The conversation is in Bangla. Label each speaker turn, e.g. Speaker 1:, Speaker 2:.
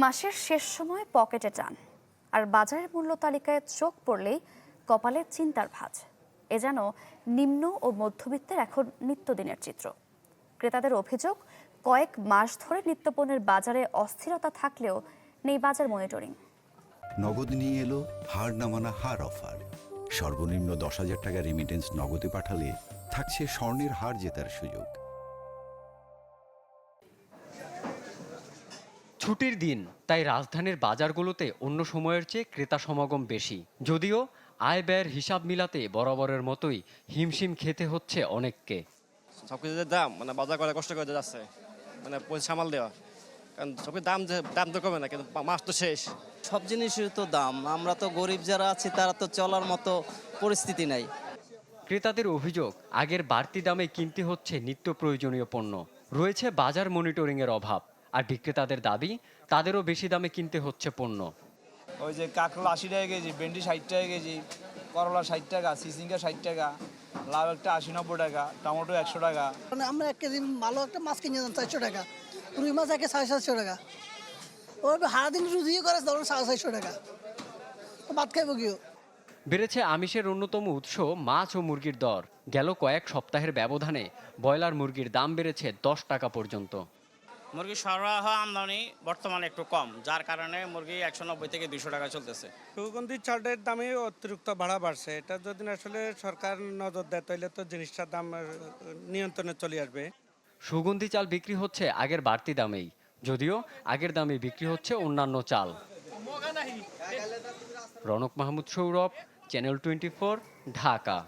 Speaker 1: মাসের শেষ সময় পকেটে টান আর বাজারের মূল্য তালিকায় চোখ পড়লেই কপালে চিন্তার ভাঁজ। এ যেন নিম্ন ও মধ্যবিত্তের এখন নিত্যদিনের চিত্র। ক্রেতাদের অভিযোগ, কয়েক মাস ধরে নিত্যপণ্যের বাজারে অস্থিরতা থাকলেও নেই বাজার মনিটরিং।
Speaker 2: নগদ নিয়ে এলো হার না মানা হার অফার। সর্বনিম্ন 10,000 টাকা রেমিটেন্স নগদে পাঠালে থাকছে স্বর্ণের হার জেতার সুযোগ।
Speaker 3: ছুটির দিন, তাই রাজধানীর বাজারগুলোতে অন্য সময়ের চেয়ে ক্রেতা সমাগম বেশি। যদিও আয় ব্যয়ের হিসাব মিলাতে বরাবরের মতোই হিমশিম খেতে হচ্ছে অনেককে।
Speaker 4: সবকিছুর দাম বাজার করে কষ্ট করে যাচ্ছে, পয়সা সামাল দেওয়া, কারণ সবকিছুর দাম তো কমে না, কিন্তু মাস তো শেষ।
Speaker 5: সব জিনিসের তো দাম, আমরা তো গরিব যারা আছি তারা তো চলার মতো পরিস্থিতি নাই।
Speaker 3: ক্রেতাদের অভিযোগ, আগের বাড়তি দামে কিনতে হচ্ছে নিত্য প্রয়োজনীয় পণ্য। রয়েছে বাজার মনিটরিংয়ের অভাব, আর বিক্রেতাদের দাবি তাদেরও বেশি দামে কিনতে হচ্ছে পণ্য।
Speaker 6: ওই যে কাঁকরোল 80 টাকা কেজি, ভেন্ডি 60 টাকা কেজি, করলা 60 টাকা, সিসিঙ্গা 60 টাকা, লাউ একটা 80-90 টাকা, টমেটো 100 টাকা।
Speaker 7: আমরা 1 কেজি ভালো একটা মাছ কিনে আনতাম 400 টাকা, রুই মাছ 750 টাকা, ওর সারাদিন রুজিও করে ধরুন 450 টাকা, ভাত খাইব কেউ।
Speaker 3: বেড়েছে আমিষের অন্যতম উৎস মাছ ও মুরগির দর। গেল কয়েক সপ্তাহের ব্যবধানে ব্রয়লার মুরগির দাম বেড়েছে 10 টাকা পর্যন্ত।
Speaker 8: মুরগির সরবরাহ আমদানি বর্তমানে একটু কম, যার কারণে মুরগি 190 থেকে 200 টাকা চলতেছে।
Speaker 9: সুগন্ধি চালের দামে অতিরিক্ত ভাড়া বাড়ছে। এটা যদি আসলে সরকার নজর দেয় তাহলে তো জিনিসটার দাম নিয়ন্ত্রণে চলে আসবে।
Speaker 3: সুগন্ধি চাল বিক্রি হচ্ছে আগের বাড়তি দামেই, যদিও আগের দামে বিক্রি হচ্ছে অন্যান্য চাল। রনক মাহমুদ সৌরভ, চ্যানেল 24, ঢাকা।